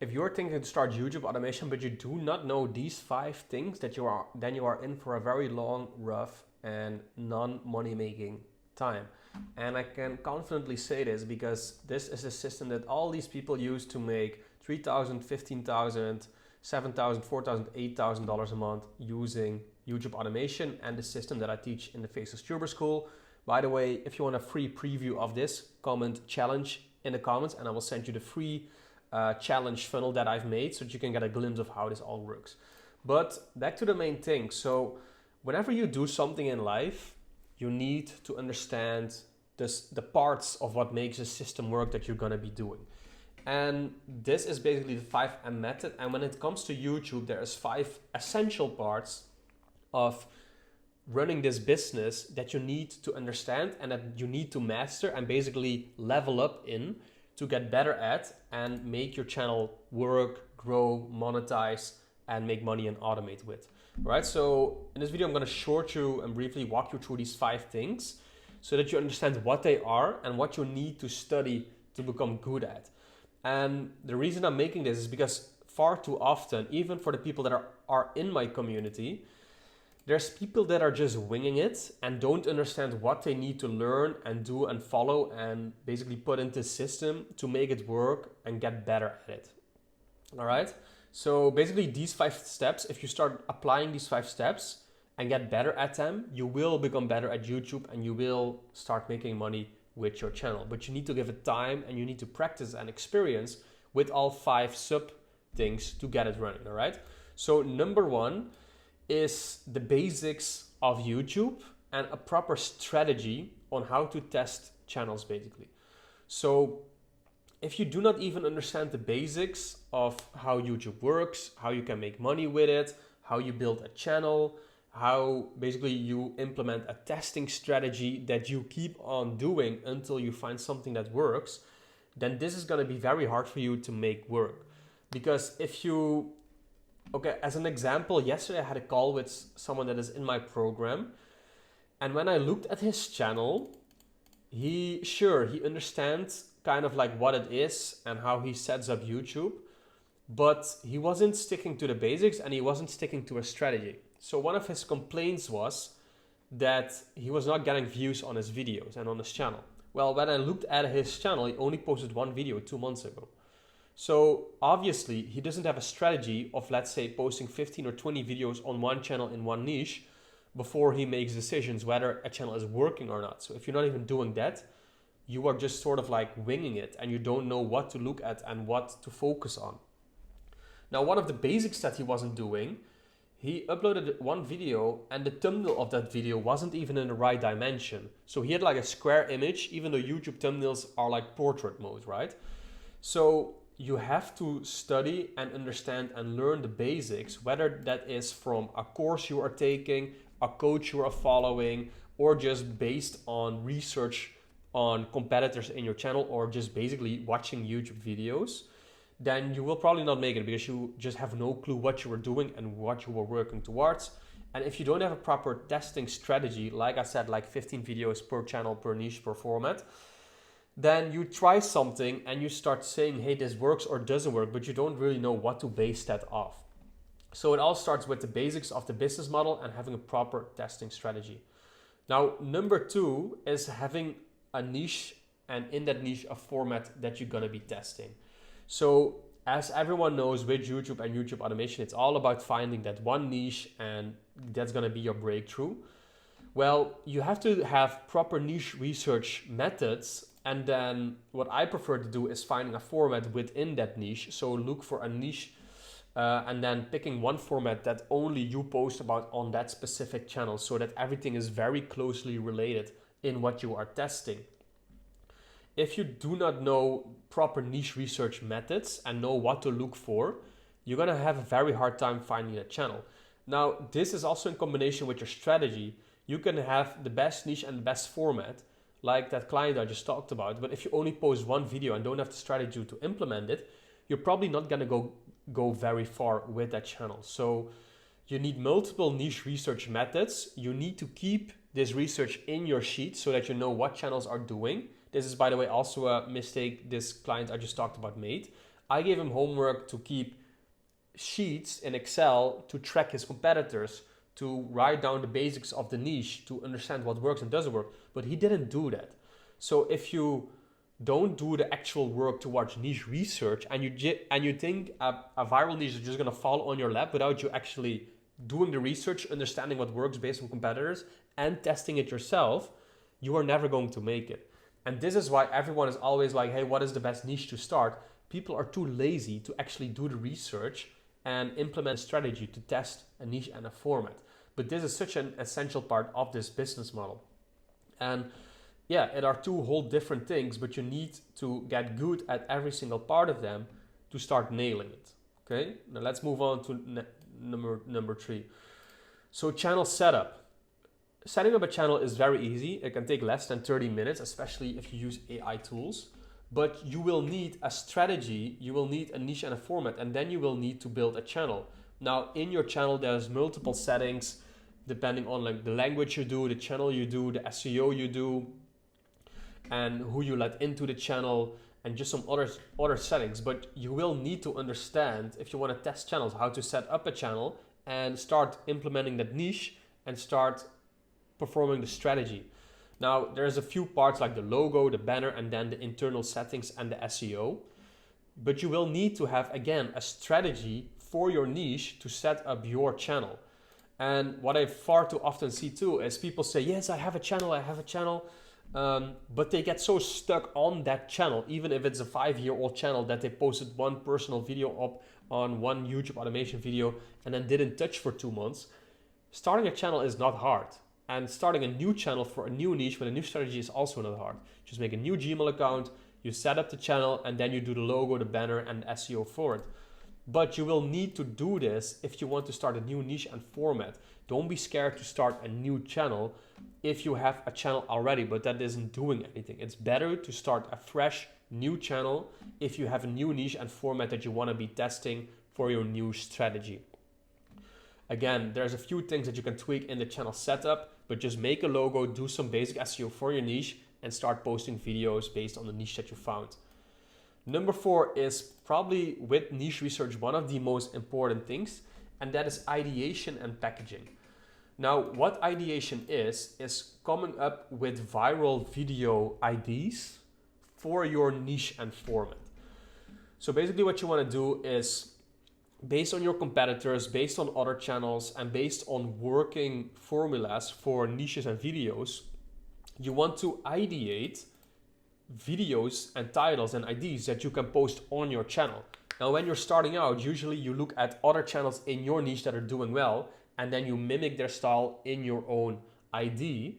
if you're thinking to start YouTube automation, but you do not know these 5 things, then you are in for a very long, rough, and non-money making time. And I can confidently say this because this is a system that all these people use to make $3,000, $15,000, $7,000, $4,000, $8,000 a month using YouTube automation and the system that I teach in the Faceless Tuber School. By the way, if you want a free preview of this, comment challenge in the comments and I will send you the free challenge funnel that I've made so that you can get a glimpse of how this all works. But back to the main thing. So whenever you do something in life, you need to understand the parts of what makes a system work that you're going to be doing. And this is basically the 5M method. And when it comes to YouTube, there's 5 essential parts of running this business that you need to understand and that you need to master and basically level up in to get better at and make your channel work, grow, monetize, and make money and automate with. All right, so in this video, I'm going to short you and briefly walk you through these 5 things so that you understand what they are and what you need to study to become good at. And the reason I'm making this is because far too often, even for the people that are in my community, there's people that are just winging it and don't understand what they need to learn and do and follow and basically put into the system to make it work and get better at it. All right. So basically these 5 steps, if you start applying these 5 steps and get better at them, you will become better at YouTube and you will start making money with your channel. But you need to give it time and you need to practice and experience with all 5 sub things to get it running. All right. So number 1 is the basics of YouTube and a proper strategy on how to test channels basically. So if you do not even understand the basics of how YouTube works, how you can make money with it, how you build a channel, how basically you implement a testing strategy that you keep on doing until you find something that works, then this is going to be very hard for you to make work. Because if you, okay, as an example, yesterday I had a call with someone that is in my program, and when I looked at his channel, he understands kind of like what it is and how he sets up YouTube, but he wasn't sticking to the basics and he wasn't sticking to a strategy. So one of his complaints was that he was not getting views on his videos and on his channel. Well, when I looked at his channel, he only posted 1 video 2 months ago. So obviously he doesn't have a strategy of, let's say, posting 15 or 20 videos on one channel in one niche before he makes decisions whether a channel is working or not. So if you're not even doing that, you are just sort of like winging it and you don't know what to look at and what to focus on. Now, one of the basics that he wasn't doing, he uploaded 1 video and the thumbnail of that video wasn't even in the right dimension. So he had like a square image, even though YouTube thumbnails are like portrait mode, right? So you have to study and understand and learn the basics, whether that is from a course you are taking, a coach you are following, or just based on research on competitors in your channel, or just basically watching YouTube videos. Then you will probably not make it because you just have no clue what you were doing and what you were working towards. And if you don't have a proper testing strategy, like I said, like 15 videos per channel, per niche, per format, then you try something and you start saying, hey, this works or doesn't work, but you don't really know what to base that off. So it all starts with the basics of the business model and having a proper testing strategy. Now, number 2 is having a niche, and in that niche, a format that you're gonna be testing. So as everyone knows, with YouTube and YouTube automation, it's all about finding that one niche and that's gonna be your breakthrough. Well, you have to have proper niche research methods. And then what I prefer to do is finding a format within that niche. So look for a niche and then picking one format that only you post about on that specific channel so that everything is very closely related in what you are testing. If you do not know proper niche research methods and know what to look for, you're going to have a very hard time finding a channel. Now, this is also in combination with your strategy. You can have the best niche and the best format, like that client I just talked about. But if you only post 1 video and don't have the strategy to implement it, you're probably not going to go very far with that channel. So you need multiple niche research methods. You need to keep this research in your sheet so that you know what channels are doing. This is, by the way, also a mistake this client I just talked about made. I gave him homework to keep sheets in Excel to track his competitors, to write down the basics of the niche, to understand what works and doesn't work. But he didn't do that. So if you don't do the actual work towards niche research and you think a viral niche is just going to fall on your lap without you actually doing the research, understanding what works based on competitors and testing it yourself, you are never going to make it. And this is why everyone is always like, hey, what is the best niche to start? People are too lazy to actually do the research and implement a strategy to test a niche and a format. But this is such an essential part of this business model. And yeah, it are two whole different things, but you need to get good at every single part of them to start nailing it. Okay, now let's move on to number 3. So channel setup. Setting up a channel is very easy. It can take less than 30 minutes, especially if you use AI tools. But you will need a strategy, you will need a niche and a format, and then you will need to build a channel. Now, in your channel, there's multiple settings depending on like the language you do, the channel you do, the SEO you do, and who you let into the channel, and just some other settings. But you will need to understand, if you want to test channels, how to set up a channel and start implementing that niche and start performing the strategy. Now, there's a few parts like the logo, the banner, and then the internal settings and the SEO. But you will need to have, again, a strategy for your niche to set up your channel. And what I far too often see too is people say, yes, I have a channel. But they get so stuck on that channel, even if it's a 5-year-old channel, that they posted one personal video up on one YouTube automation video and then didn't touch for 2 months. Starting a channel is not hard. And starting a new channel for a new niche with a new strategy is also not hard. Just make a new Gmail account, you set up the channel, and then you do the logo, the banner, and SEO for it. But you will need to do this if you want to start a new niche and format. Don't be scared to start a new channel if you have a channel already, but that isn't doing anything. It's better to start a fresh new channel if you have a new niche and format that you want to be testing for your new strategy. Again, there's a few things that you can tweak in the channel setup, but just make a logo, do some basic SEO for your niche, and start posting videos based on the niche that you found. Number 4 is probably, with niche research, one of the most important things, and that is ideation and packaging. Now, what ideation is coming up with viral video ideas for your niche and format. So basically what you want to do is, based on your competitors, based on other channels, and based on working formulas for niches and videos, you want to ideate videos and titles and ideas that you can post on your channel. Now, when you're starting out, usually you look at other channels in your niche that are doing well, and then you mimic their style in your own ID.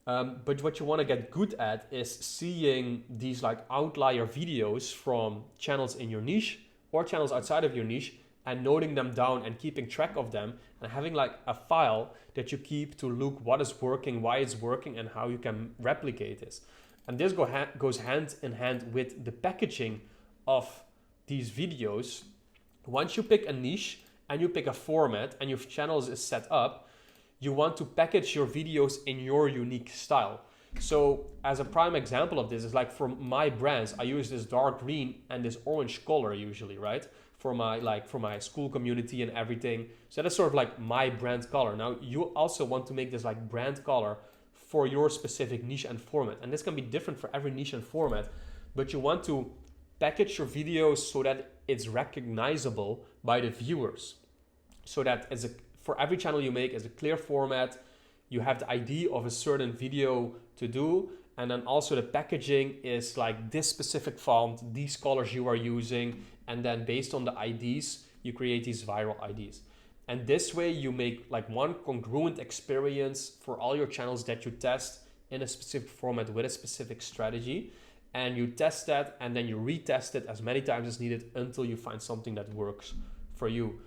But what you want to get good at is seeing these like outlier videos from channels in your niche or channels outside of your niche, and noting them down and keeping track of them, and having like a file that you keep to look what is working, why it's working, and how you can replicate this. And this goes hand in hand with the packaging of these videos. Once you pick a niche and you pick a format and your channel is set up, you want to package your videos in your unique style. So as a prime example of this is like, for my brands, I use this dark green and this orange color usually, right? For my school community and everything. So that's sort of like my brand color. Now you also want to make this like brand color for your specific niche and format. And this can be different for every niche and format, but you want to package your videos so that it's recognizable by the viewers. So that for every channel you make is a clear format, you have the idea of a certain video to do, and then also the packaging is like this specific font, these colors you are using, and then based on the IDs, you create these viral IDs. And this way you make like one congruent experience for all your channels that you test in a specific format with a specific strategy. And you test that and then you retest it as many times as needed until you find something that works for you.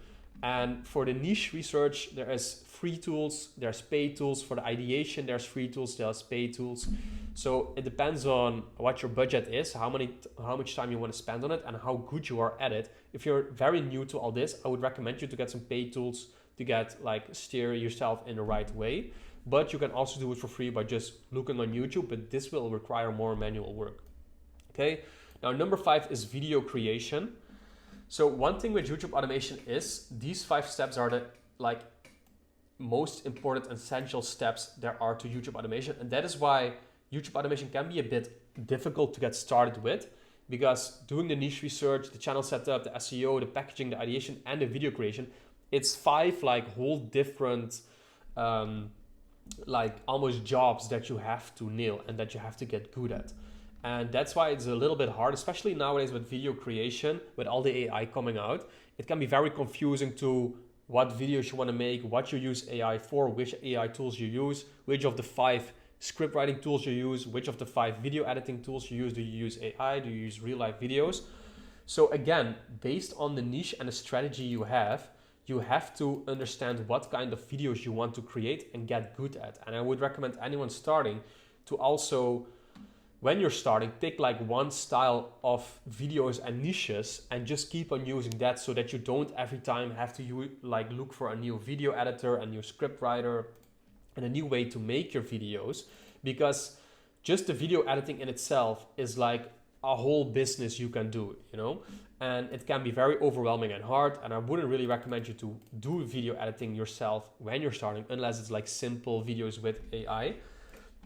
And for the niche research, there is free tools, there's paid tools. For the ideation, there's free tools, there's paid tools. So it depends on what your budget is, how much time you want to spend on it, and how good you are at it. If you're very new to all this, I would recommend you to get some paid tools to get steer yourself in the right way. But you can also do it for free by just looking on YouTube, but this will require more manual work. Okay. Now, number 5 is video creation. So one thing with YouTube automation is these 5 steps are the like most important essential steps there are to YouTube automation. And that is why YouTube automation can be a bit difficult to get started with, because doing the niche research, the channel setup, the SEO, the packaging, the ideation, and the video creation, it's 5 like whole different like almost jobs that you have to nail and that you have to get good at. And that's why it's a little bit hard, especially nowadays with video creation, with all the AI coming out. It can be very confusing to what videos you want to make, what you use AI for, which AI tools you use, which of the 5 script writing tools you use, which of the 5 video editing tools you use. Do you use AI? Do you use real life videos? So again, based on the niche and the strategy you have to understand what kind of videos you want to create and get good at. And I would recommend anyone starting to also, when you're starting, pick like one style of videos and niches and just keep on using that, so that you don't every time have to like look for a new video editor, a new script writer, and a new way to make your videos. Because just the video editing in itself is like a whole business you can do, you know, and it can be very overwhelming and hard. And I wouldn't really recommend you to do video editing yourself when you're starting, unless it's like simple videos with AI.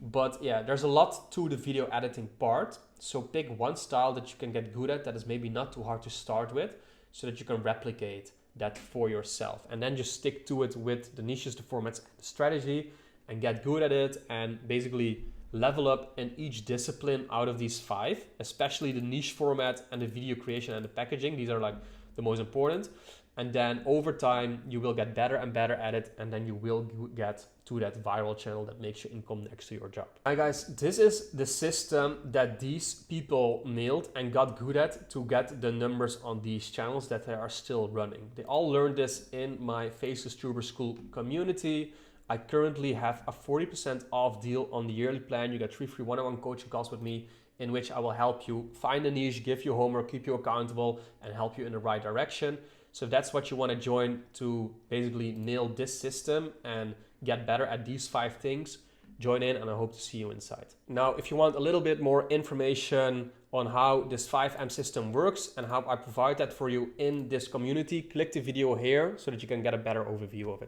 But yeah, there's a lot to the video editing part. So pick one style that you can get good at, that is maybe not too hard to start with, so that you can replicate that for yourself. And then just stick to it with the niches, the formats, and the strategy, and get good at it, and basically level up in each discipline out of these 5, especially the niche format and the video creation and the packaging. These are like the most important. And then over time, you will get better and better at it. And then you will get to that viral channel that makes you income next to your job. Hi guys, this is the system that these people nailed and got good at to get the numbers on these channels that they are still running. They all learned this in my Faceless Tuber School community. I currently have a 40% off deal on the yearly plan. You get 3 free one-on-one coaching calls with me, in which I will help you find a niche, give you homework, keep you accountable, and help you in the right direction. So if that's what you want to join to basically nail this system and get better at these 5 things, join in, and I hope to see you inside. Now, if you want a little bit more information on how this 5M system works and how I provide that for you in this community, click the video here so that you can get a better overview of it.